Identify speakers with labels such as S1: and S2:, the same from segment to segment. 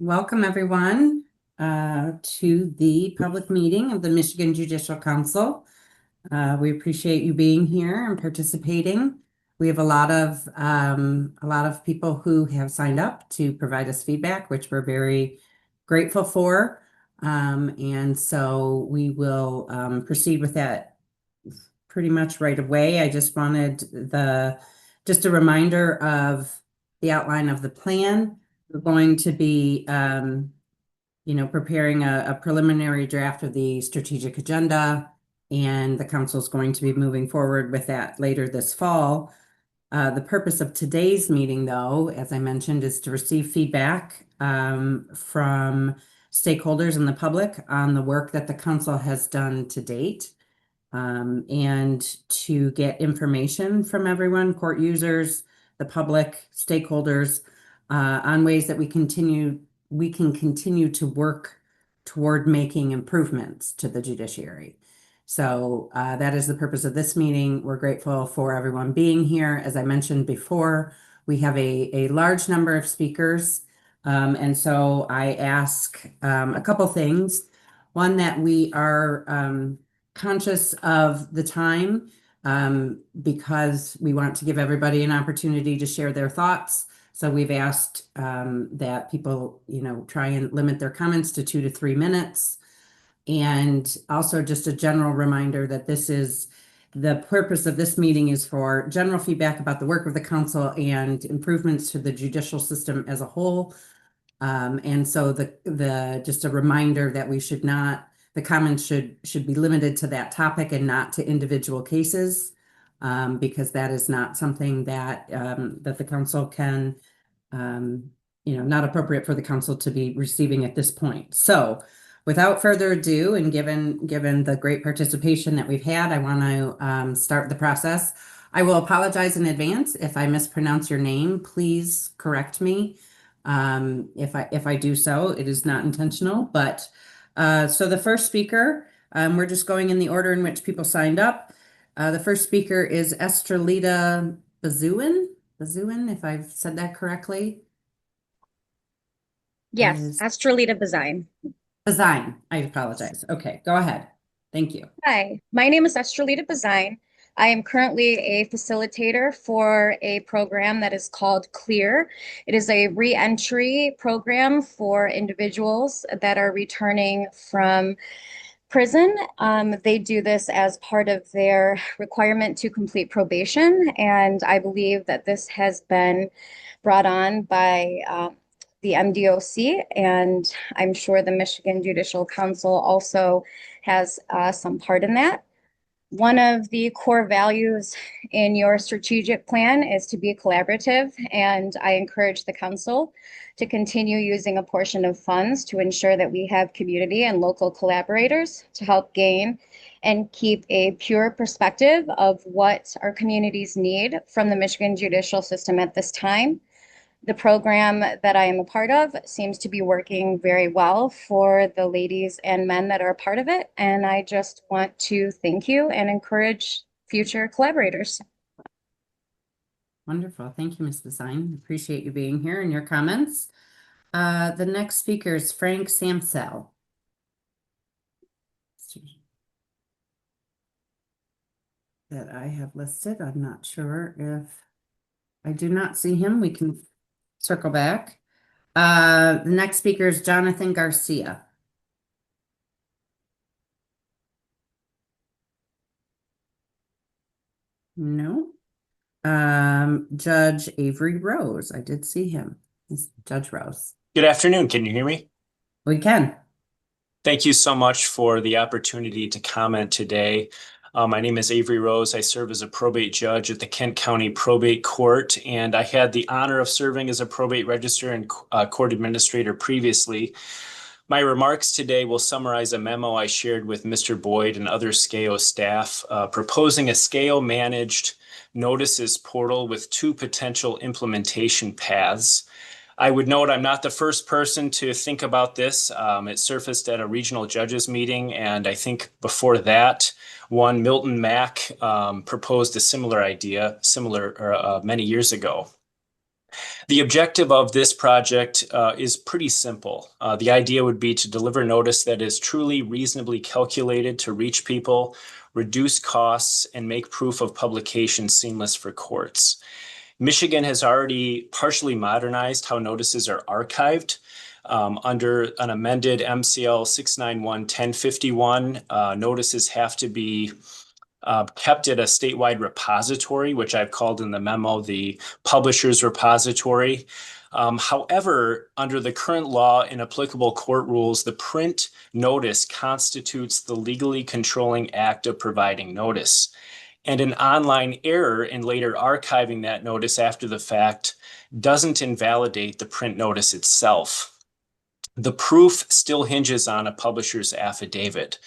S1: welcome everyone to the public meeting of the Michigan Judicial Council. We appreciate you being here and participating. We have a lot of people who have signed up to provide us feedback, which we're very grateful for. And so we will proceed with that pretty much right away. I just wanted just a reminder of the outline of the plan. We're going to be preparing a preliminary draft of the strategic agenda, and the council is going to be moving forward with that later this fall. The purpose of today's meeting, though, as I mentioned, is to receive feedback from stakeholders and the public on the work that the council has done to date, and to get information from everyone, court users, the public, stakeholders, on ways that we can continue to work toward making improvements to the judiciary. So that is the purpose of this meeting. We're grateful for everyone being here. As I mentioned before, we have a large number of speakers. And so I ask a couple things. One, that we are conscious of the time, because we want to give everybody an opportunity to share their thoughts. So we've asked that people, try and limit their comments to 2 to 3 minutes. And also just a general reminder that the purpose of this meeting is for general feedback about the work of the council and improvements to the judicial system as a whole. And so just a reminder that the comments should be limited to that topic and not to individual cases, because that is not something that the council can, not appropriate for the council to be receiving at this point. So without further ado, and given the great participation that we've had, I want to start the process. I will apologize in advance if I mispronounce your name. Please correct me. If I do so, it is not intentional. But so the first speaker, we're just going in the order in which people signed up. The first speaker is Estrelita Bazuin, if I've said that correctly.
S2: Yes, Astrolita Bazine.
S1: Bazine, I apologize. Okay, go ahead. Thank you.
S2: Hi, my name is Astrolita Bazine. I am currently a facilitator for a program that is called CLEAR. It is a re-entry program for individuals that are returning from prison. They do this as part of their requirement to complete probation, and I believe that this has been brought on by the MDOC, and I'm sure the Michigan Judicial Council also has some part in that. One of the core values in your strategic plan is to be collaborative, and I encourage the council to continue using a portion of funds to ensure that we have community and local collaborators to help gain and keep a pure perspective of what our communities need from the Michigan judicial system at this time. The program that I am a part of seems to be working very well for the ladies and men that are a part of it. And I just want to thank you and encourage future collaborators.
S1: Wonderful. Thank you, Ms. Bazine. Appreciate you being here and your comments. The next speaker is Frank Samsel. That I have listed. I'm not sure if I do not see him. We can circle back. The next speaker is Jonathan Garcia. No. Judge Avery Rose. I did see him. Judge Rose.
S3: Good afternoon. Can you hear me?
S1: We can.
S3: Thank you so much for the opportunity to comment today. My name is Avery Rose. I serve as a probate judge at the Kent County Probate Court, and I had the honor of serving as a probate registrar and court administrator previously. My remarks today will summarize a memo I shared with Mr. Boyd and other SCAO staff proposing a SCAO-managed notices portal with 2 potential implementation paths. I would note I'm not the first person to think about this. It surfaced at a regional judges meeting, and I think before that, one Milton Mack proposed a similar idea, many years ago. The objective of this project is pretty simple. The idea would be to deliver notice that is truly reasonably calculated to reach people, reduce costs, and make proof of publication seamless for courts. Michigan has already partially modernized how notices are archived. Under an amended MCL 691-1051, notices have to be kept at a statewide repository, which I've called in the memo the publisher's repository. However, under the current law and applicable court rules, the print notice constitutes the legally controlling act of providing notice. And an online error in later archiving that notice after the fact doesn't invalidate the print notice itself. The proof still hinges on a publisher's affidavit.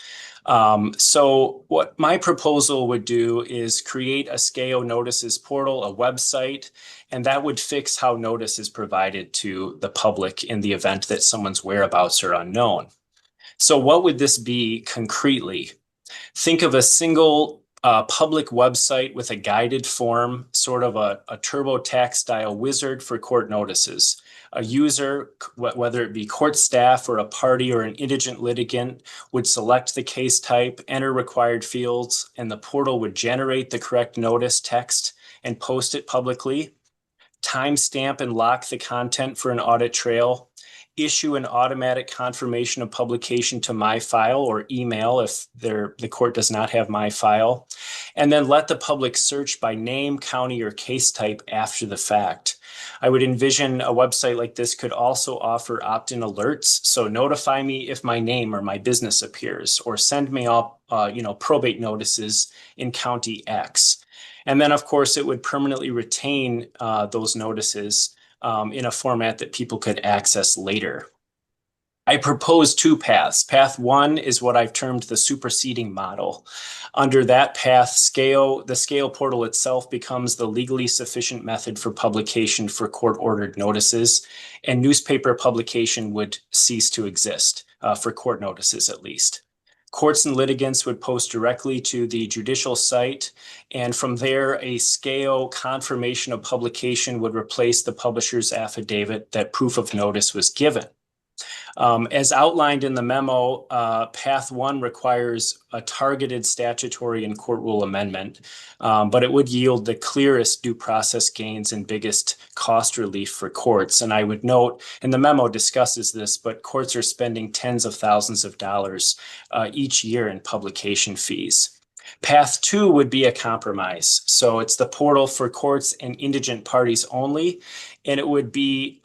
S3: So what my proposal would do is create a SCAO notices portal, a website, and that would fix how notice is provided to the public in the event that someone's whereabouts are unknown. So what would this be concretely? Think of a single public website with a guided form, sort of a TurboTax style wizard for court notices. A user, whether it be court staff or a party or an indigent litigant, would select the case type, enter required fields, and the portal would generate the correct notice text and post it publicly, timestamp and lock the content for an audit trail, issue an automatic confirmation of publication to my file or email if the court does not have my file, and then let the public search by name, county, or case type after the fact. I would envision a website like this could also offer opt-in alerts. So notify me if my name or my business appears, or send me all probate notices in county X. And then, of course, it would permanently retain those notices in a format that people could access later. I propose two paths. Path one is what I've termed the superseding model. Under that path, the SCAO portal itself becomes the legally sufficient method for publication for court-ordered notices, and newspaper publication would cease to exist, for court notices at least. Courts and litigants would post directly to the judicial site, and from there, a SCAO confirmation of publication would replace the publisher's affidavit that proof of notice was given. As outlined in the memo, path one requires a targeted statutory and court rule amendment, but it would yield the clearest due process gains and biggest cost relief for courts. And I would note, and the memo discusses this, but courts are spending tens of thousands of dollars each year in publication fees. Path two would be a compromise. So it's the portal for courts and indigent parties only, and it would be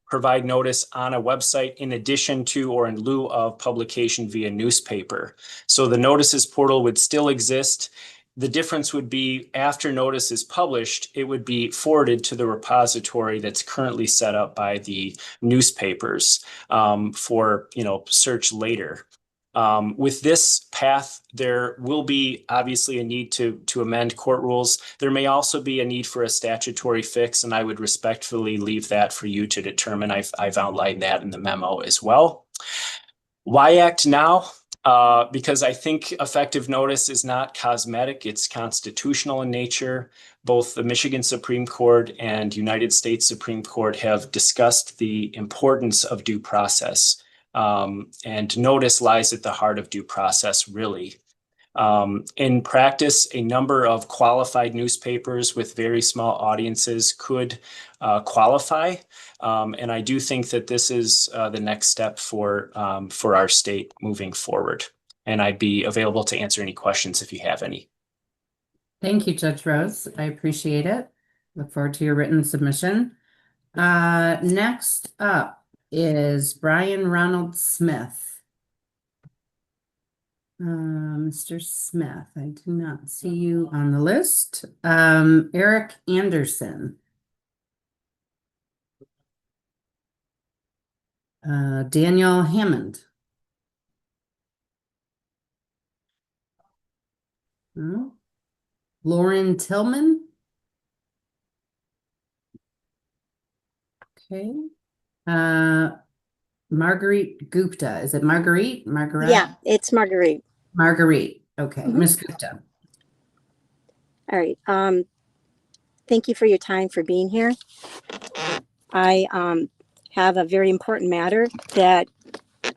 S3: provide notice on a website in addition to or in lieu of publication via newspaper. So the notices portal would still exist. The difference would be after notice is published, it would be forwarded to the repository that's currently set up by the newspapers for search later. With this path, there will be obviously a need to amend court rules. There may also be a need for a statutory fix, and I would respectfully leave that for you to determine. I've outlined that in the memo as well. Why act now? Because I think effective notice is not cosmetic, it's constitutional in nature. Both the Michigan Supreme Court and United States Supreme Court have discussed the importance of due process. And notice lies at the heart of due process, really. In practice, a number of qualified newspapers with very small audiences could qualify. And I do think that this is the next step for our state moving forward. And I'd be available to answer any questions if you have any.
S1: Thank you, Judge Rose. I appreciate it. Look forward to your written submission. Next up is Brian Ronald Smith. Mr. Smith, I do not see you on the list. Eric Anderson. Daniel Hammond. Lauren Tillman. Okay. Marguerite Gupta. Is it Marguerite? Margaret?
S4: Yeah, it's Marguerite.
S1: Marguerite. Okay. Miss Gupta.
S4: All right. Thank you for your time for being here. I have a very important matter that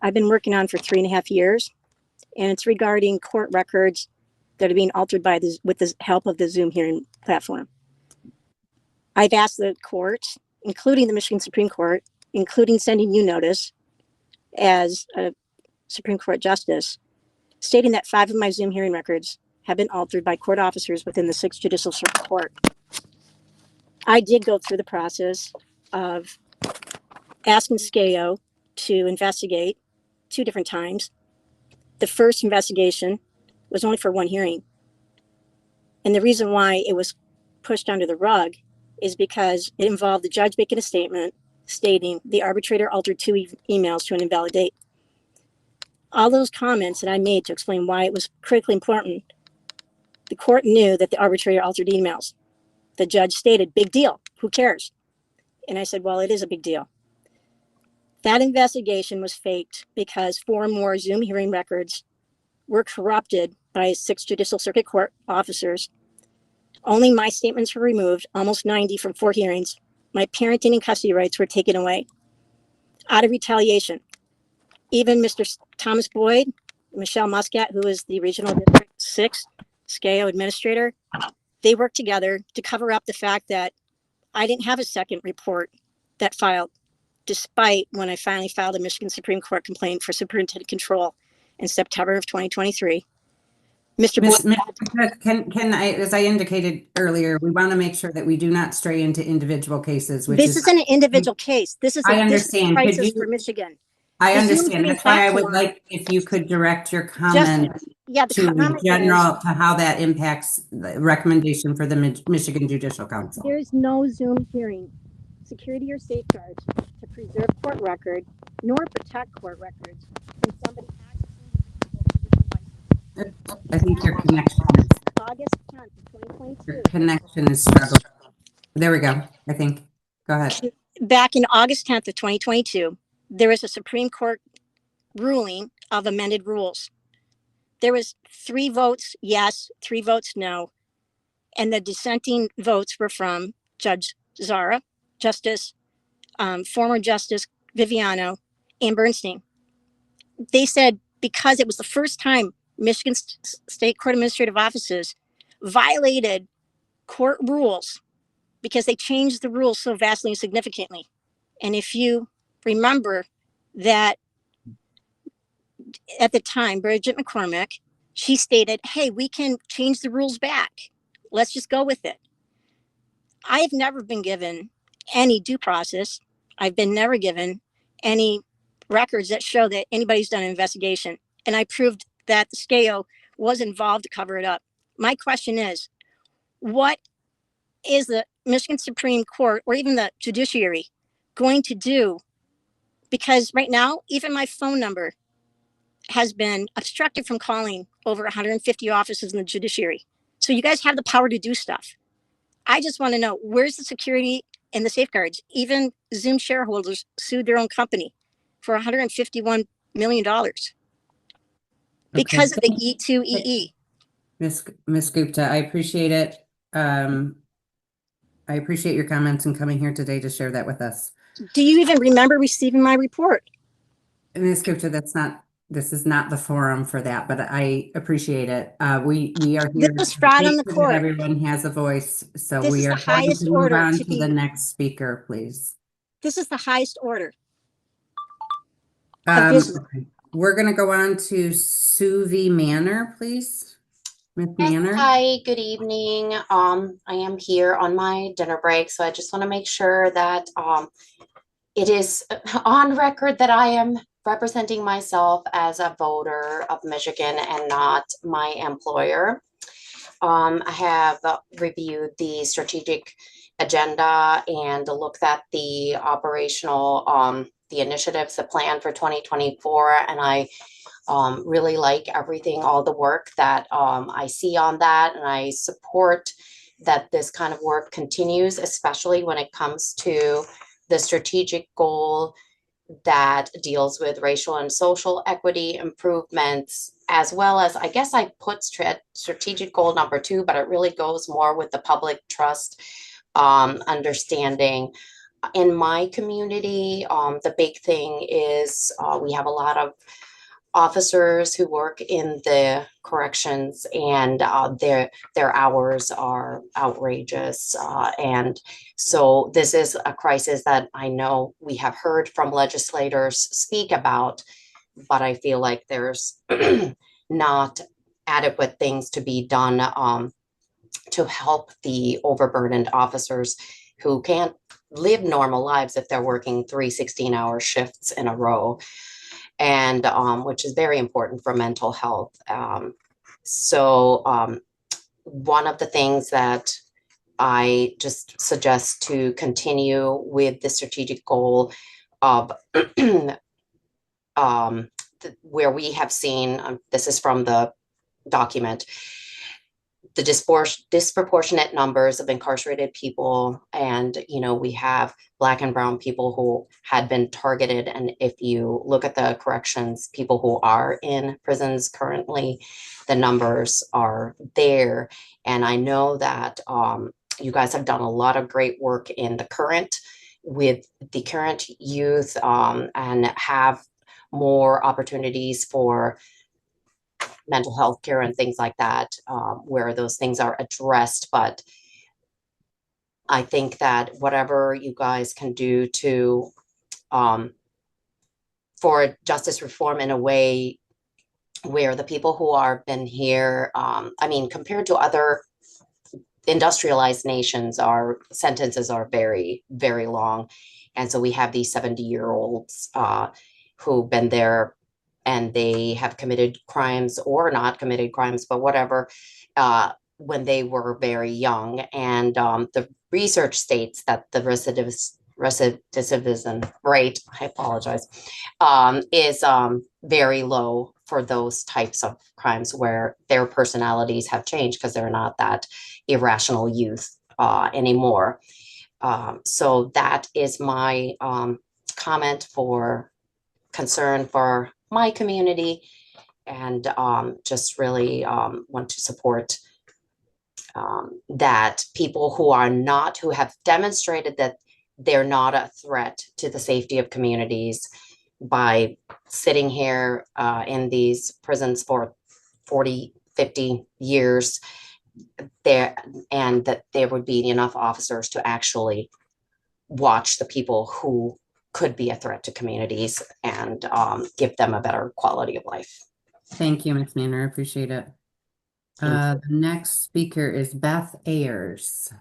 S4: I've been working on for 3.5 years, and it's regarding court records that are being altered by with the help of the Zoom hearing platform. I've asked the court, including the Michigan Supreme Court, including sending you notice as a Supreme Court justice, stating that 5 of my Zoom hearing records have been altered by court officers within the 6th Judicial Circuit Court. I did go through the process of asking SCAO to investigate 2 different times. The first investigation was only for 1 hearing. And the reason why it was pushed under the rug is because it involved the judge making a statement stating the arbitrator altered 2 emails to an invalid date. All those comments that I made to explain why it was critically important, the court knew that the arbitrator altered emails. The judge stated, big deal, who cares? And I said, well, it is a big deal. That investigation was faked because 4 more Zoom hearing records were corrupted by 6 Judicial Circuit Court officers. Only my statements were removed, almost 90 from 4 hearings. My parenting and custody rights were taken away. Out of retaliation, even Mr. Thomas Boyd, Michelle Muscat, who is the Regional District 6 SCAO administrator, they worked together to cover up the fact that I didn't have a second report that filed, despite when I finally filed a Michigan Supreme Court complaint for superintendent control in September of 2023. Mr. Boyd,
S1: Can I, as I indicated earlier, we want to make sure that we do not stray into individual cases, which
S4: this isn't an individual case. This is
S1: I
S4: a
S1: understand.
S4: crisis for Michigan.
S1: I
S4: The Zoom
S1: understand.
S4: hearing
S1: That's why I would
S4: platform-
S1: like if you could direct your comment
S4: Yeah, the
S1: to
S4: comment is,
S1: general, to how that impacts the recommendation for the Michigan Judicial Council.
S4: there is no Zoom hearing, security or safeguards to preserve court record nor protect court records from somebody accessing
S1: I think your connection is,
S4: August 10th,
S1: your
S4: 2022.
S1: connection is struggling. There we go, I think. Go ahead.
S4: Back in August 10th of 2022, there was a Supreme Court ruling of amended rules. There was 3 votes yes, 3 votes no, and the dissenting votes were from Judge Zara, former Justice Viviano, and Bernstein. They said because it was the first time Michigan State Court Administrative Offices violated court rules because they changed the rules so vastly and significantly. And if you remember that at the time, Bridget McCormick, she stated, hey, we can change the rules back. Let's just go with it. I have never been given any due process. I've been never given any records that show that anybody's done an investigation. And I proved that the SCAO was involved to cover it up. My question is, what is the Michigan Supreme Court or even the judiciary going to do? Because right now, even my phone number has been obstructed from calling over 150 offices in the judiciary. So you guys have the power to do stuff. I just want to know, where's the security and the safeguards? Even Zoom shareholders sued their own company for $151 million because of the E2EE.
S1: Ms. Gupta, I appreciate it. I appreciate your comments and coming here today to share that with us.
S4: Do you even remember receiving my report?
S1: Ms. Gupta, this is not the forum for that, but I appreciate it. We are here.
S4: This is fraud on the
S1: to make sure that
S4: court.
S1: Everyone has a voice, so
S4: This
S1: we
S4: is
S1: are
S4: the
S1: going
S4: highest
S1: to move
S4: order
S1: on
S4: to
S1: to
S4: be-
S1: the next speaker, please.
S4: This is the highest order. This-
S1: Okay. We're going to go on to Suvi Manor, please. Ms. Manor.
S5: Hi, good evening. I am here on my dinner break, so I just want to make sure that it is on record that I am representing myself as a voter of Michigan and not my employer. I have reviewed the strategic agenda and looked at the operational, the initiatives, the plan for 2024, and I really like everything, all the work that I see on that, and I support that this kind of work continues, especially when it comes to the strategic goal that deals with racial and social equity improvements, as well as, I guess I put strategic goal number 2, but it really goes more with the public trust understanding. In my community, the big thing is we have a lot of officers who work in the corrections, and their hours are outrageous. And so this is a crisis that I know we have heard from legislators speak about, but I feel like there's not adequate things to be done to help the overburdened officers who can't live normal lives if they're working 3 16-hour shifts in a row, and which is very important for mental health. So one of the things that I just suggest to continue with the strategic goal of where we have seen, this is from the document, the disproportionate numbers of incarcerated people. And, we have Black and brown people who had been targeted. And if you look at the corrections, people who are in prisons currently, the numbers are there. And I know that you guys have done a lot of great work with the current youth, and have more opportunities for mental health care and things like that, where those things are addressed. But I think that whatever you guys can do to for justice reform in a way where the people who are been here, compared to other industrialized nations, our sentences are very, very long. And so we have these 70-year-olds who've been there, and they have committed crimes or not committed crimes, but whatever, when they were very young. And the research states that the recidivism rate, I apologize, is very low for those types of crimes where their personalities have changed because they're not that irrational youth anymore. So that is my comment for concern for my community, and just really want to support that people who have demonstrated that they're not a threat to the safety of communities by sitting here in these prisons for 40, 50 years there, and that there would be enough officers to actually watch the people who could be a threat to communities and give them a better quality of life.
S1: Thank you, Ms. Manner. I appreciate it. The next speaker is Beth Ayers.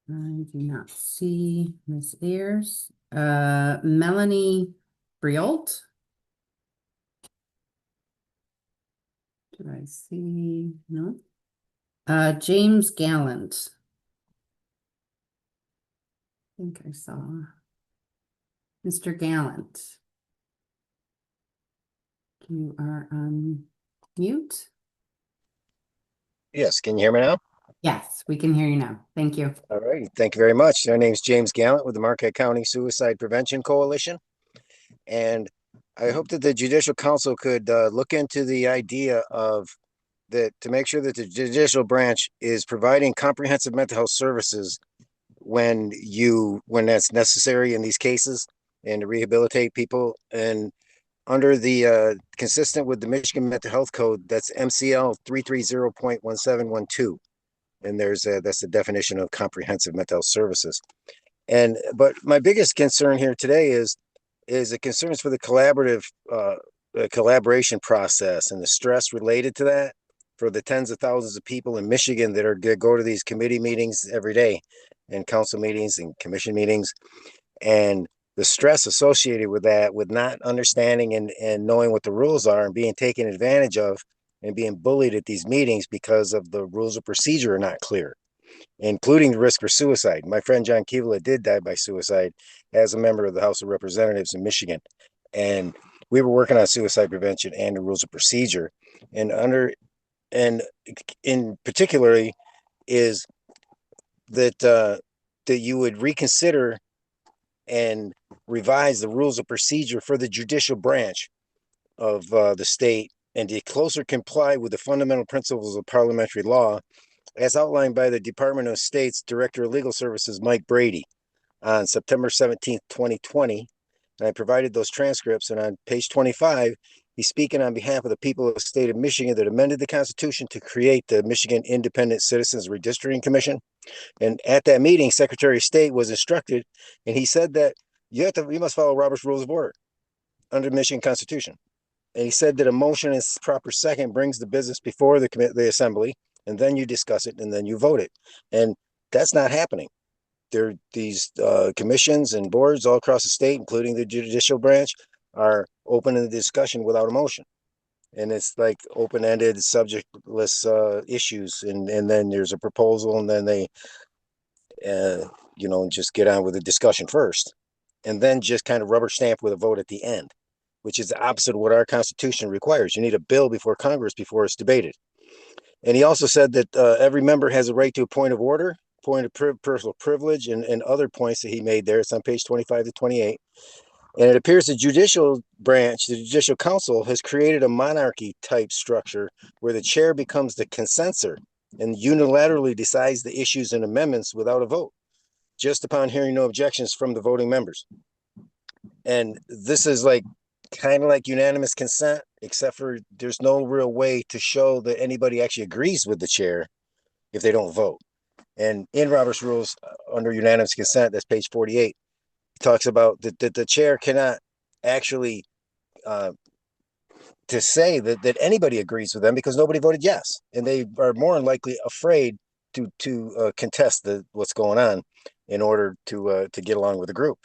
S1: I do not see Ms. Ayers. Melanie Brialt. Do I see? No. James Gallant. I think I saw Mr. Gallant. You are on mute.
S6: Yes, can you hear me now?
S1: Yes, we can hear you now. Thank you.
S6: All right, thank you very much. My name is James Gallant with the Marquette County Suicide Prevention Coalition. And I hope that the Judicial Council could look into the idea of that to make sure that the judicial branch is providing comprehensive mental health services when that's necessary in these cases, and to rehabilitate people. And under the consistent with the Michigan Mental Health Code, that's MCL 330.1712. And that's the definition of comprehensive mental health services. But my biggest concern here today is the concerns for the collaboration process and the stress related to that for the tens of thousands of people in Michigan that go to these committee meetings every day, and council meetings and commission meetings, and the stress associated with that, with not understanding and knowing what the rules are, and being taken advantage of and being bullied at these meetings because of the rules of procedure are not clear, including the risk for suicide. My friend John Kivela did die by suicide as a member of the House of Representatives in Michigan. And we were working on suicide prevention and the rules of procedure. And in particularly is that you would reconsider and revise the rules of procedure for the judicial branch of the state, and to closer comply with the fundamental principles of parliamentary law, as outlined by the Department of State's Director of Legal Services, Mike Brady, on September 17th, 2020. And I provided those transcripts. And on page 25, he's speaking on behalf of the people of the state of Michigan that amended the Constitution to create the Michigan Independent Citizens Redistricting Commission. And at that meeting, Secretary of State was instructed, and he said that you must follow Robert's Rules of Order under the Michigan Constitution. And he said that a motion in proper second brings the business before the assembly, and then you discuss it, and then you vote it. And that's not happening. There, these commissions and boards all across the state, including the judicial branch, are open in the discussion without a motion. And it's like open-ended, subjectless issues. And then there's a proposal, and then they, just get on with the discussion first. And then just kind of rubber stamp with a vote at the end, which is the opposite of what our Constitution requires. You need a bill before Congress before it's debated. And he also said that every member has a right to a point of order, point of personal privilege, and other points that he made there. It's on page 25 to 28. And it appears the judicial branch, the Judicial Council, has created a monarchy type structure where the chair becomes the consensor and unilaterally decides the issues and amendments without a vote, just upon hearing no objections from the voting members. And this is like kind of like unanimous consent, except for there's no real way to show that anybody actually agrees with the chair if they don't vote. And in Robert's Rules, under unanimous consent, that's page 48, talks about that the chair cannot actually to say that anybody agrees with them because nobody voted yes, and they are more than likely afraid to contest what's going on in order to get along with the group.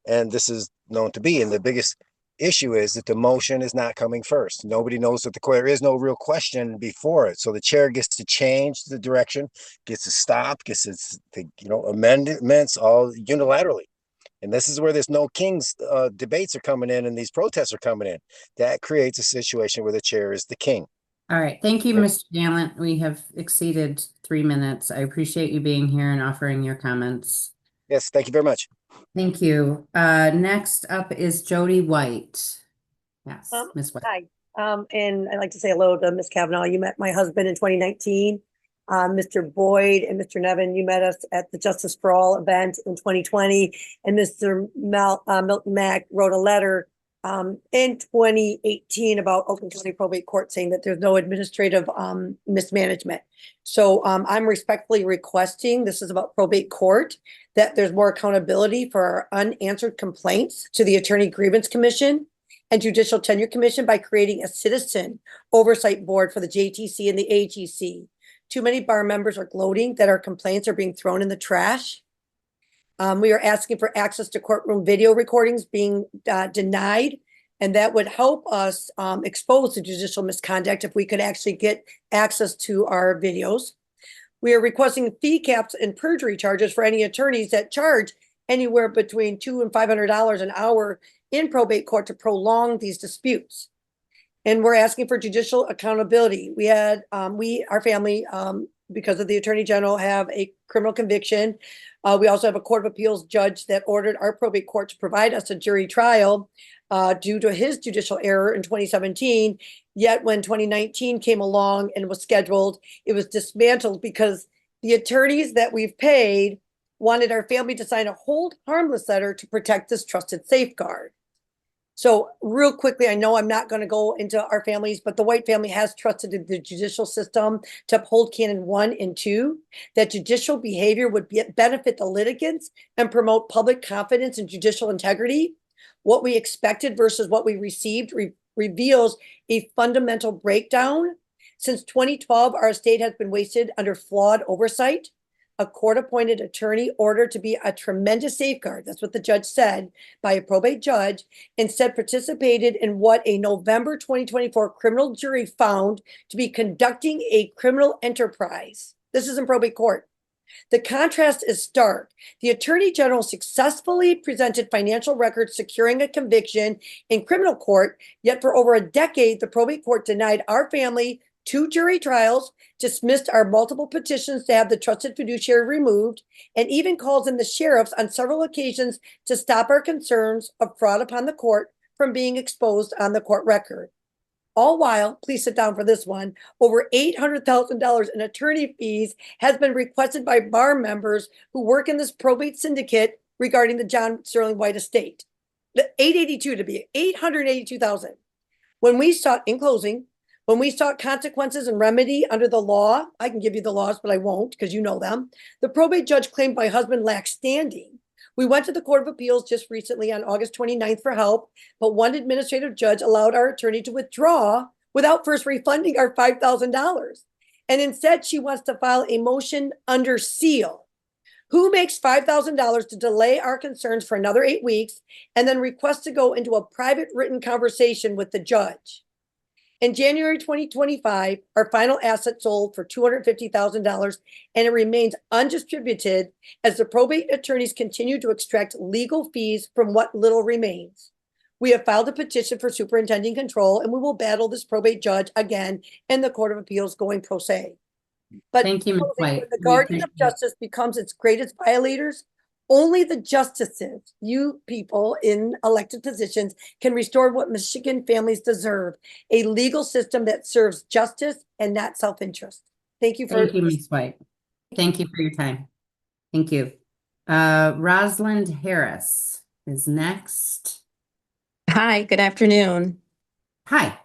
S6: And this is known to be, and the biggest issue is that the motion is not coming first. Nobody knows that there is no real question before it. So the chair gets to change the direction, gets to stop, gets to amendments all unilaterally. And this is where this no kings debates are coming in, and these protests are coming in. That creates a situation where the chair is the king.
S1: All right. Thank you, Mr. Gallant. We have exceeded 3 minutes. I appreciate you being here and offering your comments.
S6: Yes, thank you very much.
S1: Thank you. Next up is Jody White. Yes, Ms. White.
S7: Hi, and I'd like to say hello to Ms. Kavanaugh. You met my husband in 2019. Mr. Boyd and Mr. Nevin, you met us at the Justice for All event in 2020. And Mr. Milton Mack wrote a letter in 2018 about Oakland County Probate Court saying that there's no administrative mismanagement. So I'm respectfully requesting, this is about probate court, that there's more accountability for our unanswered complaints to the Attorney Grievance Commission and Judicial Tenure Commission by creating a citizen oversight board for the JTC and the AGC. Too many bar members are gloating that our complaints are being thrown in the trash. We are asking for access to courtroom video recordings being denied, and that would help us expose the judicial misconduct if we could actually get access to our videos. We are requesting fee caps and perjury charges for any attorneys that charge anywhere between $200 and $500 an hour in probate court to prolong these disputes. And we're asking for judicial accountability. We had, our family, because of the Attorney General, have a criminal conviction. We also have a Court of Appeals judge that ordered our probate court to provide us a jury trial due to his judicial error in 2017. Yet when 2019 came along and was scheduled, it was dismantled because the attorneys that we've paid wanted our family to sign a hold harmless letter to protect this trusted safeguard. So real quickly, I know I'm not going to go into our families, but the White family has trusted the judicial system to uphold Canon 1 and 2, that judicial behavior would benefit the litigants and promote public confidence in judicial integrity. What we expected versus what we received reveals a fundamental breakdown. Since 2012, our estate has been wasted under flawed oversight. A court-appointed attorney ordered to be a tremendous safeguard, that's what the judge said, by a probate judge, instead participated in what a November 2024 criminal jury found to be conducting a criminal enterprise. This is in probate court. The contrast is stark. The Attorney General successfully presented financial records securing a conviction in criminal court, yet for over a decade, the probate court denied our family 2 jury trials, dismissed our multiple petitions to have the trusted fiduciary removed, and even calls in the sheriffs on several occasions to stop our concerns of fraud upon the court from being exposed on the court record. All while, please sit down for this one, over $800,000 in attorney fees has been requested by bar members who work in this probate syndicate regarding the John Sterling White estate. The 882 to be 882,000. When we sought, in closing, when we sought consequences and remedy under the law, I can give you the laws, but I won't because you know them. The probate judge claimed my husband lacked standing. We went to the Court of Appeals just recently on August 29th for help, but one administrative judge allowed our attorney to withdraw without first refunding our $5,000. And instead, she wants to file a motion under seal. Who makes $5,000 to delay our concerns for another 8 weeks and then requests to go into a private written conversation with the judge? In January 2025, our final asset sold for $250,000 and it remains undistributed as the probate attorneys continue to extract legal fees from what little remains. We have filed a petition for superintending control and we will battle this probate judge again in the Court of Appeals going pro se. But
S1: Thank you, Ms. White.
S7: when the
S1: We
S7: guardian of
S1: appreciate it.
S7: justice becomes its greatest violators, only the justices, you people in elected positions, can restore what Michigan families deserve, a legal system that serves justice and not self-interest. Thank you for.
S1: Thank you, Ms. White. Thank you for your time. Thank you. Rosalind Harris is next.
S8: Hi, good afternoon.
S1: Hi.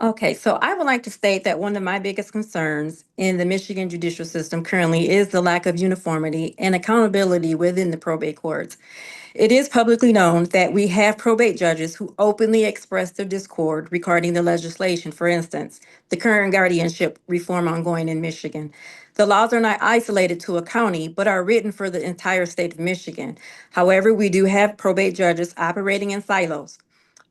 S8: Okay, so I would like to state that one of my biggest concerns in the Michigan judicial system currently is the lack of uniformity and accountability within the probate courts. It is publicly known that we have probate judges who openly express their discord regarding the legislation. For instance, the current guardianship reform ongoing in Michigan. The laws are not isolated to a county, but are written for the entire state of Michigan. However, we do have probate judges operating in silos.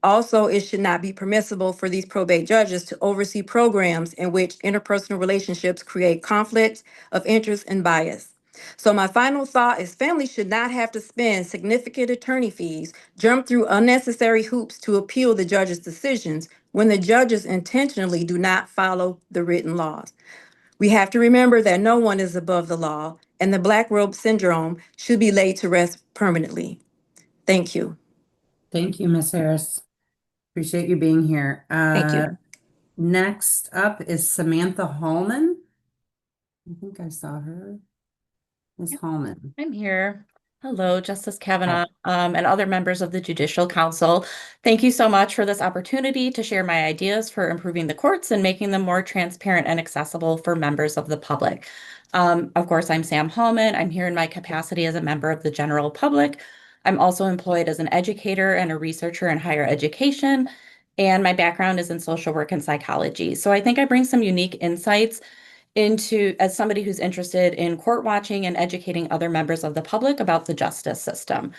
S8: Also, it should not be permissible for these probate judges to oversee programs in which interpersonal relationships create conflict of interest and bias. So my final thought is families should not have to spend significant attorney fees, jump through unnecessary hoops to appeal the judge's decisions when the judges intentionally do not follow the written laws. We have to remember that no one is above the law, and the black robe syndrome should be laid to rest permanently. Thank you.
S1: Thank you, Ms. Harris. Appreciate you being here.
S8: Thank you.
S1: Next up is Samantha Hallman. I think I saw her. Ms. Hallman.
S9: I'm here. Hello, Justice Kavanaugh, and other members of the Judicial Council. Thank you so much for this opportunity to share my ideas for improving the courts and making them more transparent and accessible for members of the public. Of course, I'm Sam Hallman. I'm here in my capacity as a member of the general public. I'm also employed as an educator and a researcher in higher education, and my background is in social work and psychology. So I think I bring some unique insights into as somebody who's interested in court watching and educating other members of the public about the justice system.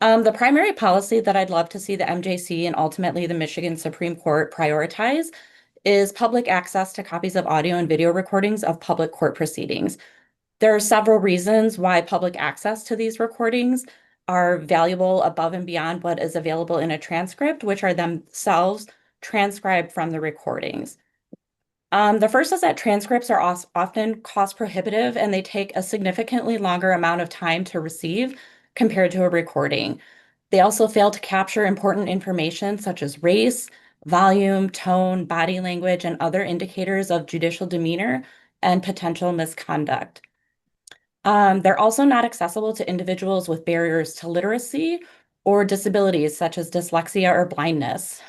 S9: The primary policy that I'd love to see the MJC and ultimately the Michigan Supreme Court prioritize is public access to copies of audio and video recordings of public court proceedings. There are several reasons why public access to these recordings are valuable above and beyond what is available in a transcript, which are themselves transcribed from the recordings. The first is that transcripts are often cost prohibitive and they take a significantly longer amount of time to receive compared to a recording. They also fail to capture important information such as race, volume, tone, body language, and other indicators of judicial demeanor and potential misconduct. They're also not accessible to individuals with barriers to literacy or disabilities such as dyslexia or blindness.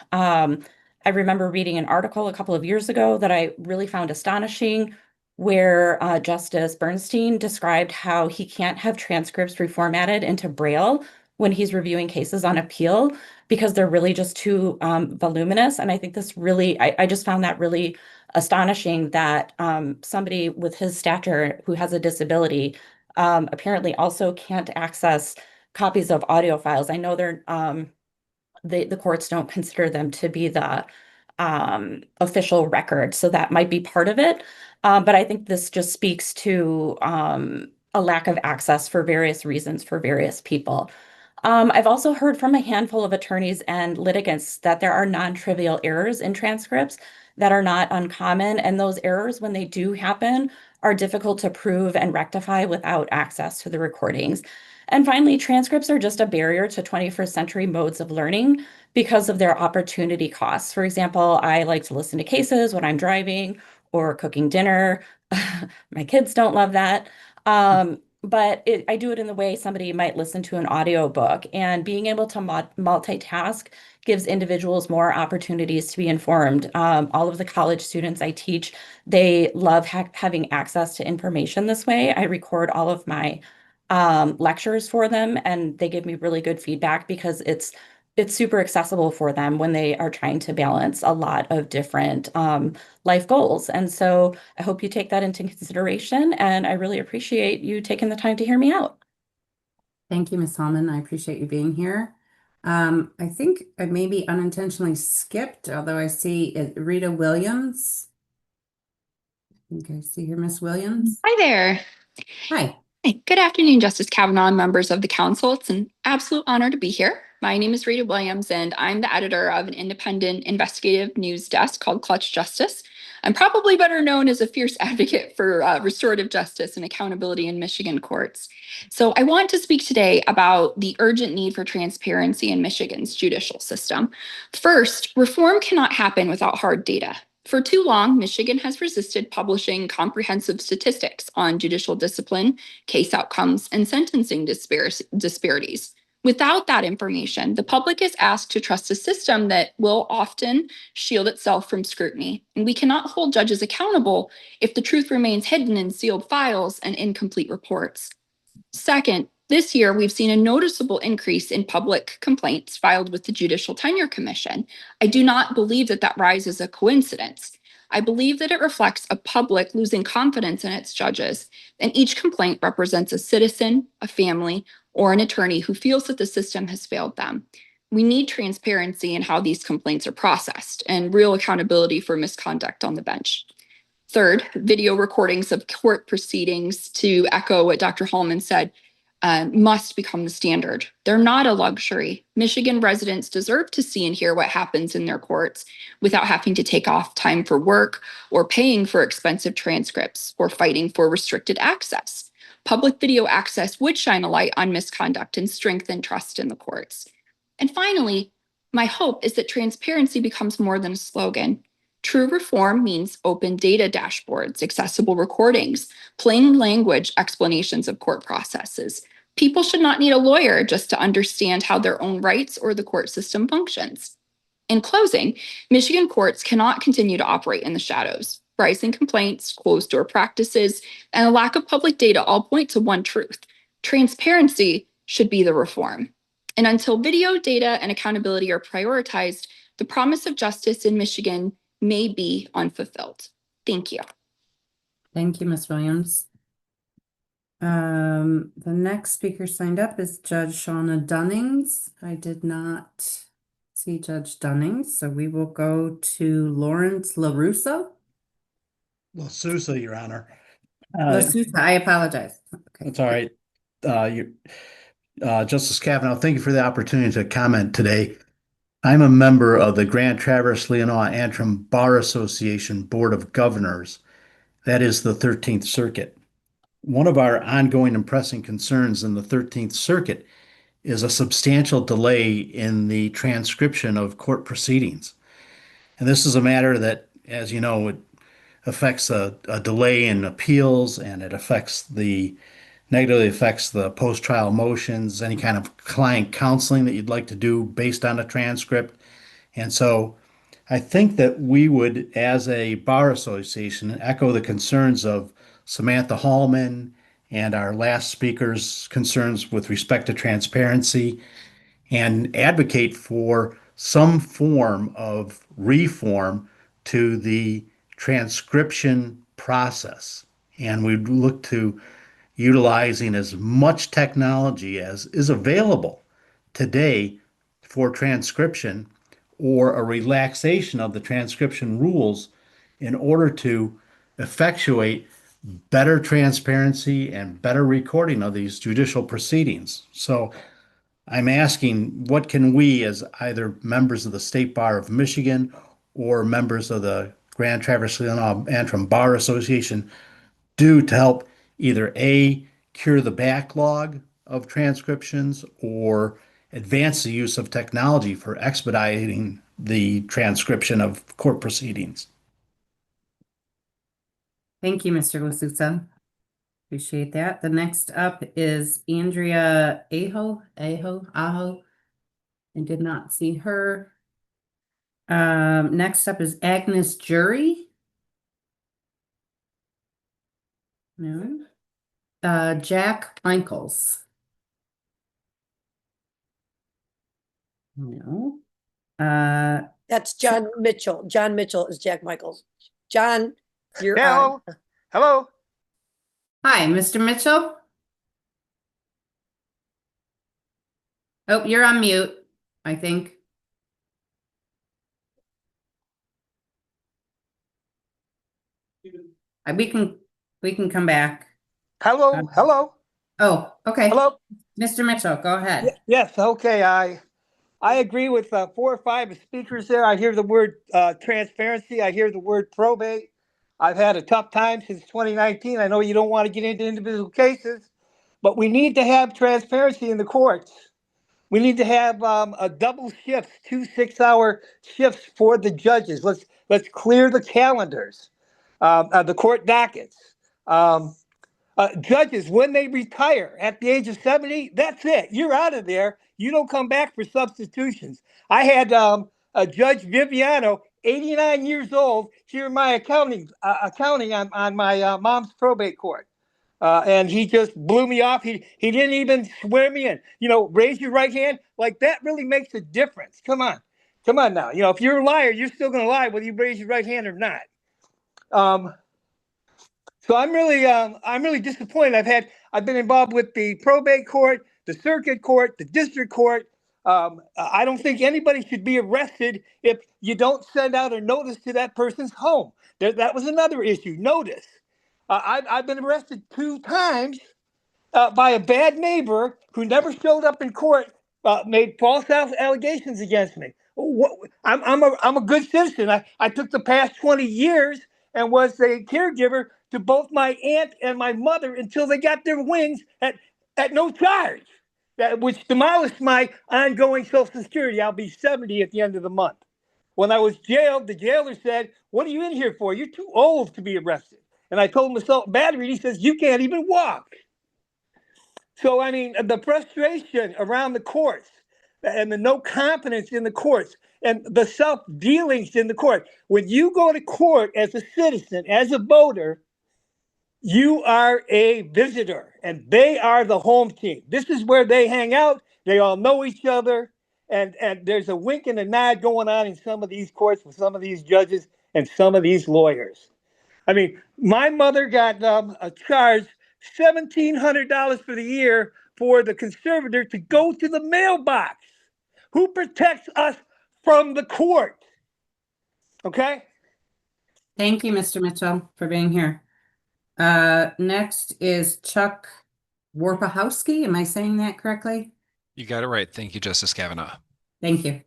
S9: I remember reading an article a couple of years ago that I really found astonishing, where Justice Bernstein described how he can't have transcripts reformatted into Braille when he's reviewing cases on appeal because they're really just too voluminous. And I think this really, I just found that really astonishing that somebody with his stature who has a disability apparently also can't access copies of audio files. I know the courts don't consider them to be the official record, so that might be part of it. But I think this just speaks to a lack of access for various reasons for various people. I've also heard from a handful of attorneys and litigants that there are non-trivial errors in transcripts that are not uncommon, and those errors, when they do happen, are difficult to prove and rectify without access to the recordings. And finally, transcripts are just a barrier to 21st century modes of learning because of their opportunity costs. For example, I like to listen to cases when I'm driving or cooking dinner. My kids don't love that. But I do it in the way somebody might listen to an audiobook. And being able to multitask gives individuals more opportunities to be informed. All of the college students I teach, they love having access to information this way. I record all of my lectures for them, and they give me really good feedback because it's super accessible for them when they are trying to balance a lot of different life goals. And so I hope you take that into consideration, and I really appreciate you taking the time to hear me out.
S1: Thank you, Ms. Hallman. I appreciate you being here. I think I maybe unintentionally skipped, although I see it, Rita Williams. I think I see here, Miss Williams.
S10: Hi there.
S1: Hi.
S10: Hey, good afternoon, Justice Kavanaugh and members of the council. It's an absolute honor to be here. My name is Rita Williams, and I'm the editor of an independent investigative news desk called Clutch Justice. I'm probably better known as a fierce advocate for restorative justice and accountability in Michigan courts. So I want to speak today about the urgent need for transparency in Michigan's judicial system. First, reform cannot happen without hard data. For too long, Michigan has resisted publishing comprehensive statistics on judicial discipline, case outcomes, and sentencing disparities. Without that information, the public is asked to trust a system that will often shield itself from scrutiny. And we cannot hold judges accountable if the truth remains hidden in sealed files and incomplete reports. Second, this year we've seen a noticeable increase in public complaints filed with the Judicial Tenure Commission. I do not believe that rise is a coincidence. I believe that it reflects a public losing confidence in its judges, and each complaint represents a citizen, a family, or an attorney who feels that the system has failed them. We need transparency in how these complaints are processed and real accountability for misconduct on the bench. Third, video recordings of court proceedings, to echo what Dr. Hallman said, must become the standard. They're not a luxury. Michigan residents deserve to see and hear what happens in their courts without having to take off time for work or paying for expensive transcripts or fighting for restricted access. Public video access would shine a light on misconduct and strengthen trust in the courts. And finally, my hope is that transparency becomes more than a slogan. True reform means open data dashboards, accessible recordings, plain language explanations of court processes. People should not need a lawyer just to understand how their own rights or the court system functions. In closing, Michigan courts cannot continue to operate in the shadows. Rising complaints, closed door practices, and a lack of public data all point to one truth: transparency should be the reform. And until video, data, and accountability are prioritized, the promise of justice in Michigan may be unfulfilled. Thank you.
S1: Thank you, Ms. Williams. The next speaker signed up is Judge Shauna Dunnings. I did not see Judge Dunnings, so we will go to Lawrence LaRusso.
S11: LaSousa, Your Honor.
S1: LaSousa, I apologize. Okay.
S11: That's all right. Justice Kavanaugh, thank you for the opportunity to comment today. I'm a member of the Grand Traverse Leelanau Antrim Bar Association Board of Governors. That is the 13th Circuit. One of our ongoing and pressing concerns in the 13th Circuit is a substantial delay in the transcription of court proceedings. And this is a matter that, as you know, it affects a delay in appeals, and it negatively affects the post-trial motions, any kind of client counseling that you'd like to do based on a transcript. And so I think that we would, as a bar association, echo the concerns of Samantha Hallman and our last speaker's concerns with respect to transparency, and advocate for some form of reform to the transcription process. And we'd look to utilizing as much technology as is available today for transcription, or a relaxation of the transcription rules, in order to effectuate better transparency and better recording of these judicial proceedings. So I'm asking, what can we, as either members of the State Bar of Michigan or members of the Grand Traverse Leelanau Antrim Bar Association, do to help either A, cure the backlog of transcriptions or advance the use of technology for expediting the transcription of court proceedings.
S1: Thank you, Mr. Lasutsa. Appreciate that. The next up is Andrea Aho. I did not see her. Next up is Agnes Jury. No. Jack Michaels. No.
S7: That's John Mitchell. John Mitchell is Jack Michaels. John, you're on.
S12: Hello. Hello.
S1: Hi, Mr. Mitchell. Oh, you're on mute, I think. We can come back.
S12: Hello. Hello.
S1: Oh, okay.
S12: Hello.
S1: Mr. Mitchell, go ahead.
S12: Yes. Okay. I agree with 4 or 5 speakers there. I hear the word transparency. I hear the word probate. I've had a tough time since 2019. I know you don't want to get into individual cases, but we need to have transparency in the courts. We need to have a double shift, 2 6-hour shifts for the judges. Let's clear the calendars, the court dockets. Judges, when they retire at the age of 70, that's it. You're out of there. You don't come back for substitutions. I had Judge Viviano, 89 years old, here in my accounting on my mom's probate court. And he just blew me off. He didn't even swear me in. Raise your right hand. Like, that really makes a difference. Come on now. If you're a liar, you're still going to lie whether you raise your right hand or not. So I'm really disappointed. I've been involved with the probate court, the circuit court, the district court. I don't think anybody should be arrested if you don't send out a notice to that person's home. That was another issue. Notice. I've been arrested 2 times by a bad neighbor who never showed up in court, made false allegations against me. I'm a good citizen. I took the past 20 years and was a caregiver to both my aunt and my mother until they got their wings at no charge, which demolished my ongoing Social Security. I'll be 70 at the end of the month. When I was jailed, the jailer said, "What are you in here for? You're too old to be arrested." And I told him assault and battery, and he says, "You can't even walk." So, the frustration around the courts and the no confidence in the courts and the self-dealings in the court. When you go to court as a citizen, as a voter, you are a visitor and they are the home team. This is where they hang out. They all know each other. And there's a wink and a nod going on in some of these courts with some of these judges and some of these lawyers. My mother got charged $1,700 for the year for the conservator to go to the mailbox. Who protects us from the court? Okay?
S1: Thank you, Mr. Mitchell, for being here. Next is Chuck Warpahowski. Am I saying that correctly?
S13: You got it right. Thank you, Justice Kavanaugh.
S1: Thank you.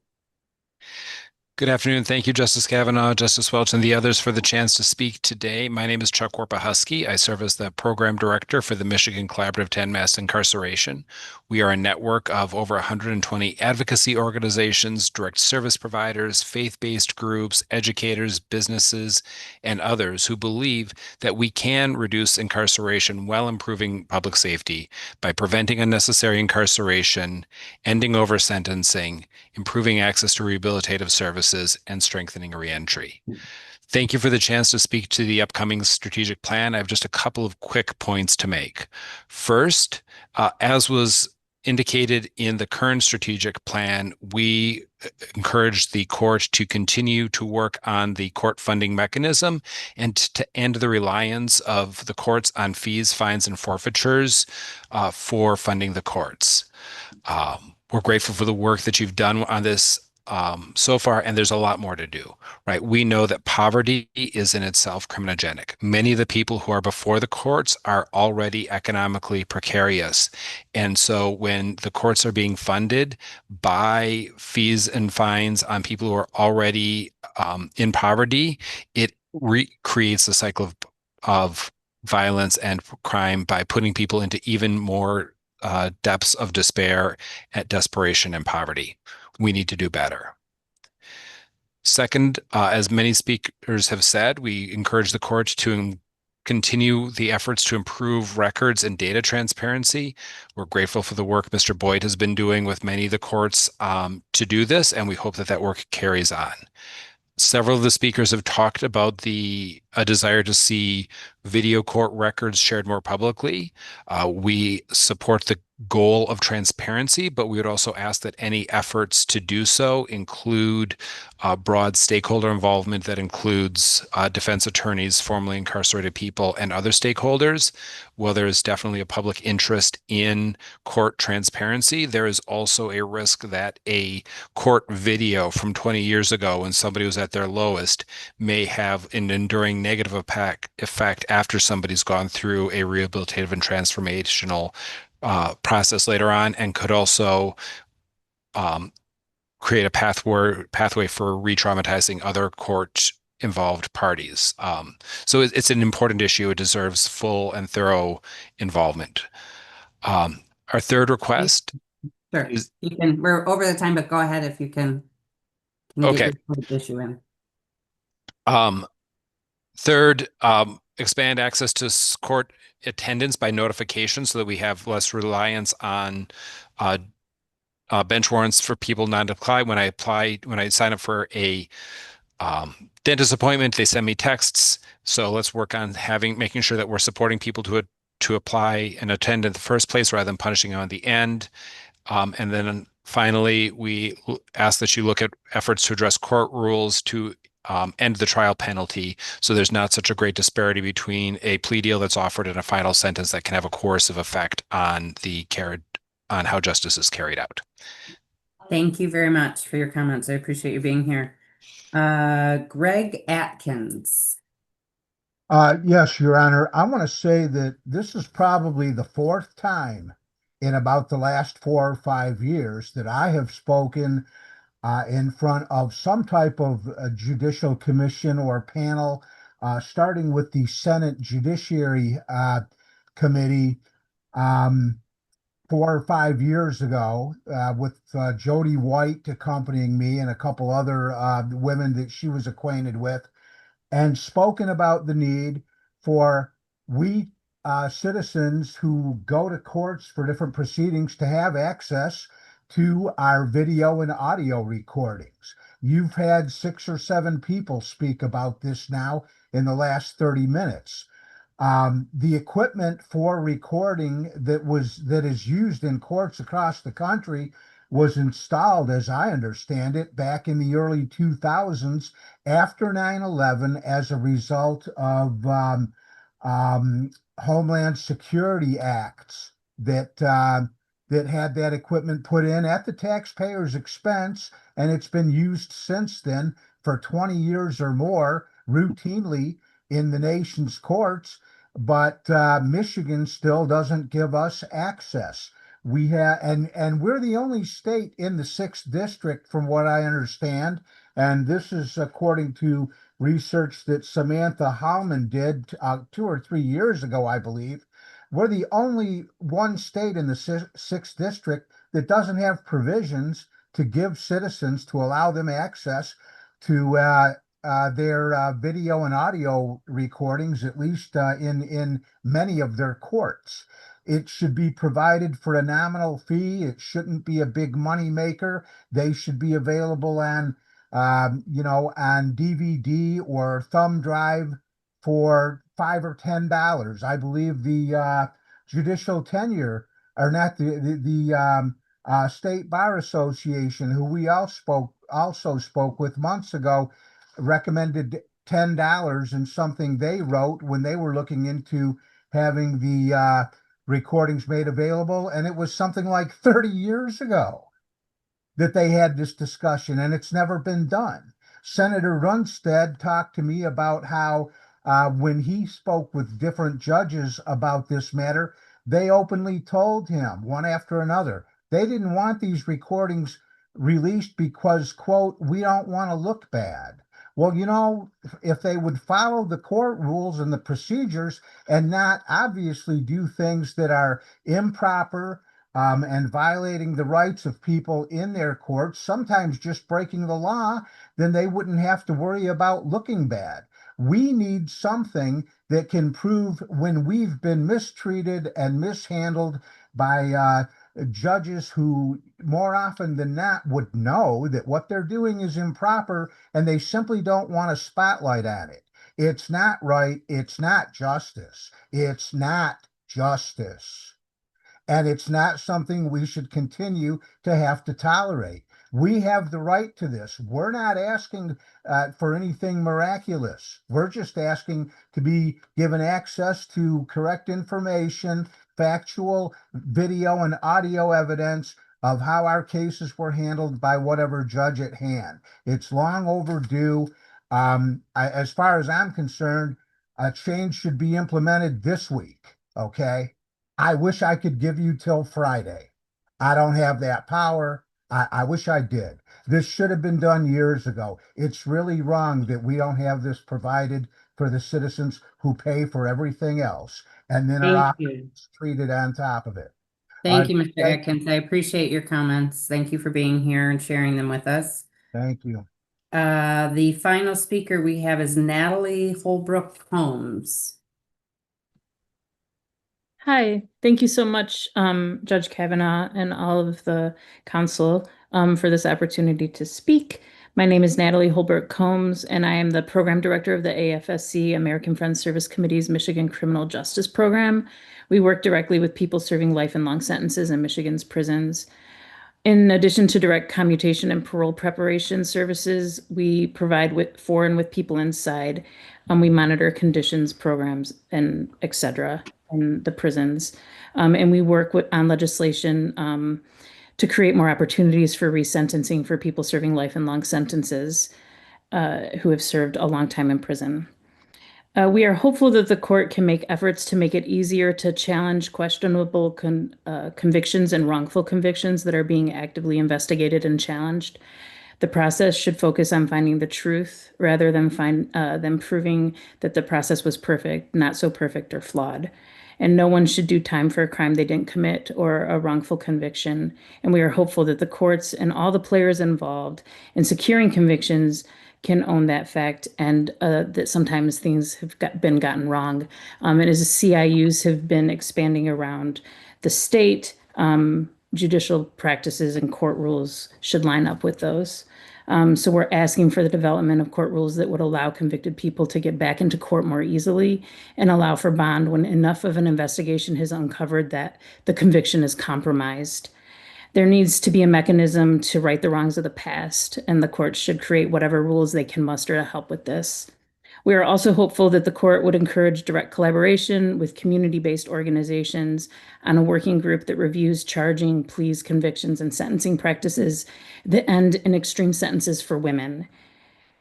S13: Good afternoon. Thank you, Justice Kavanaugh, Justice Welch, and the others for the chance to speak today. My name is Chuck Warpahowski. I serve as the Program Director for the Michigan Collaborative to End Mass Incarceration. We are a network of over 120 advocacy organizations, direct service providers, faith-based groups, educators, businesses, and others who believe that we can reduce incarceration while improving public safety by preventing unnecessary incarceration, ending over-sentencing, improving access to rehabilitative services, and strengthening reentry. Thank you for the chance to speak to the upcoming strategic plan. I have just a couple of quick points to make. First, as was indicated in the current strategic plan, we encourage the court to continue to work on the court funding mechanism and to end the reliance of the courts on fees, fines, and forfeitures for funding the courts. We're grateful for the work that you've done on this so far, and there's a lot more to do, right? We know that poverty is in itself criminogenic. Many of the people who are before the courts are already economically precarious. And so when the courts are being funded by fees and fines on people who are already in poverty, it creates a cycle of violence and crime by putting people into even more depths of despair, and desperation and poverty. We need to do better. Second, as many speakers have said, we encourage the courts to continue the efforts to improve records and data transparency. We're grateful for the work Mr. Boyd has been doing with many of the courts to do this, and we hope that that work carries on. Several of the speakers have talked about a desire to see video court records shared more publicly. We support the goal of transparency, but we would also ask that any efforts to do so include broad stakeholder involvement that includes defense attorneys, formerly incarcerated people, and other stakeholders. While there is definitely a public interest in court transparency, there is also a risk that a court video from 20 years ago when somebody was at their lowest may have an enduring negative effect after somebody's gone through a rehabilitative and transformational process later on, and could also create a pathway for re-traumatizing other court involved parties. So it's an important issue. It deserves full and thorough involvement. Our third request
S1: Sure,
S13: is,
S1: you can, we're over the time, but go ahead if you can get
S13: okay.
S1: your point issue in.
S13: Third, expand access to court attendance by notification so that we have less reliance on bench warrants for people not to apply. When I sign up for a dentist appointment, they send me texts. So let's work on making sure that we're supporting people to apply and attend in the first place rather than punishing them at the end. And then finally, we ask that you look at efforts to address court rules to end the trial penalty, so there's not such a great disparity between a plea deal that's offered and a final sentence that can have a coercive effect on how justice is carried out.
S1: Thank you very much for your comments. I appreciate you being here. Greg Atkins.
S14: Yes, Your Honor. I want to say that this is probably the fourth time in about the last 4 or 5 years that I have spoken in front of some type of judicial commission or panel, starting with the Senate Judiciary Committee 4 or 5 years ago, with Jody White accompanying me and a couple other women that she was acquainted with, and spoken about the need for we citizens who go to courts for different proceedings to have access to our video and audio recordings. You've had 6 or 7 people speak about this now in the last 30 minutes. The equipment for recording that is used in courts across the country was installed, as I understand it, back in the early 2000s after 9/11 as a result of Homeland Security acts that had that equipment put in at the taxpayer's expense, and it's been used since then for 20 years or more routinely in the nation's courts. But Michigan still doesn't give us access. We have, and we're the only state in the 6th district, from what I understand, and this is according to research that Samantha Hallman did 2 or 3 years ago, I believe. We're the only one state in the 6th district that doesn't have provisions to give citizens, to allow them access to their video and audio recordings, at least in many of their courts. It should be provided for a nominal fee. It shouldn't be a big money maker. They should be available on on DVD or thumb drive for $5 or $10. I believe the judicial tenure, or not the State Bar Association, who we also spoke with months ago, recommended $10 in something they wrote when they were looking into having the recordings made available, and it was something like 30 years ago that they had this discussion, and it's never been done. Senator Runstead talked to me about how when he spoke with different judges about this matter, they openly told him, one after another, they didn't want these recordings released because, quote, we don't want to look bad. Well, if they would follow the court rules and the procedures and not obviously do things that are improper and violating the rights of people in their courts, sometimes just breaking the law, then they wouldn't have to worry about looking bad. We need something that can prove when we've been mistreated and mishandled by judges who more often than not would know that what they're doing is improper and they simply don't want a spotlight on it. It's not right. It's not justice. It's not justice. And it's not something we should continue to have to tolerate. We have the right to this. We're not asking for anything miraculous. We're just asking to be given access to correct information, factual video and audio evidence of how our cases were handled by whatever judge at hand. It's long overdue. As far as I'm concerned, a change should be implemented this week. Okay. I wish I could give you till Friday. I don't have that power. I wish I did. This should have been done years ago. It's really wrong that we don't have this provided for the citizens who pay for everything else and then are
S1: Thank
S14: often
S1: you.
S14: treated on top of it.
S1: Thank you, Mr. Atkins. I appreciate your comments. Thank you for being here and sharing them with us.
S14: Thank you.
S1: The final speaker we have is Natalie Holbrook Holmes.
S15: Hi, thank you so much, Judge Kavanaugh and all of the council for this opportunity to speak. My name is Natalie Holbrook Combs, and I am the program director of the AFSC, American Friends Service Committee's Michigan Criminal Justice Program. We work directly with people serving life and long sentences in Michigan's prisons. In addition to direct commutation and parole preparation services, we provide for and with people inside. We monitor conditions, programs, and et cetera in the prisons. And we work on legislation to create more opportunities for resentencing for people serving life and long sentences who have served a long time in prison. We are hopeful that the court can make efforts to make it easier to challenge questionable convictions and wrongful convictions that are being actively investigated and challenged. The process should focus on finding the truth rather than proving that the process was perfect, not so perfect or flawed. And no one should do time for a crime they didn't commit or a wrongful conviction. And we are hopeful that the courts and all the players involved in securing convictions can own that fact and that sometimes things have been gotten wrong. And as CIUs have been expanding around the state, judicial practices and court rules should line up with those. So we're asking for the development of court rules that would allow convicted people to get back into court more easily and allow for bond when enough of an investigation has uncovered that the conviction is compromised. There needs to be a mechanism to right the wrongs of the past, and the courts should create whatever rules they can muster to help with this. We are also hopeful that the court would encourage direct collaboration with community-based organizations on a working group that reviews charging, pleas, convictions, and sentencing practices that end in extreme sentences for women.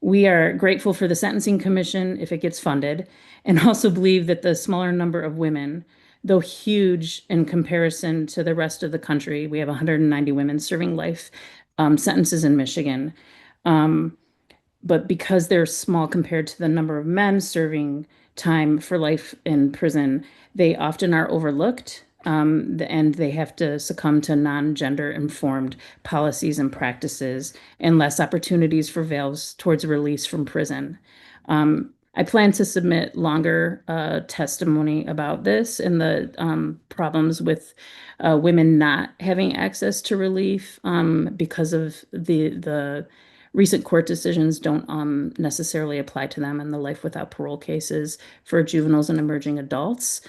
S15: We are grateful for the Sentencing Commission if it gets funded, and also believe that the smaller number of women, though huge in comparison to the rest of the country, we have 190 women serving life sentences in Michigan. But because they're small compared to the number of men serving time for life in prison, they often are overlooked, and they have to succumb to non-gender informed policies and practices and less opportunities for veils towards release from prison. I plan to submit longer testimony about this and the problems with women not having access to relief because of the recent court decisions don't necessarily apply to them in the life without parole cases for juveniles and emerging adults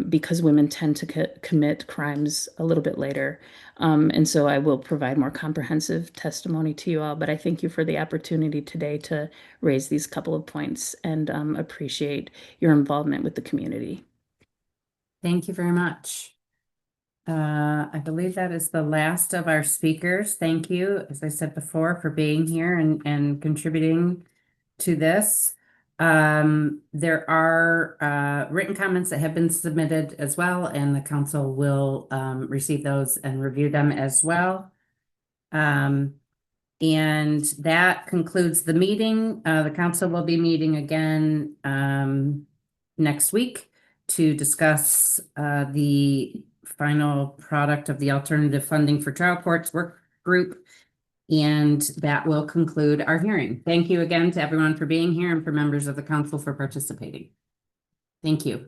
S15: because women tend to commit crimes a little bit later. And so I will provide more comprehensive testimony to you all, but I thank you for the opportunity today to raise these couple of points and appreciate your involvement with the community.
S1: Thank you very much. I believe that is the last of our speakers. Thank you, as I said before, for being here and contributing to this. There are written comments that have been submitted as well, and the council will receive those and review them as well. And that concludes the meeting. The council will be meeting again next week to discuss the final product of the alternative funding for trial courts work group. And that will conclude our hearing. Thank you again to everyone for being here and for members of the council for participating. Thank you.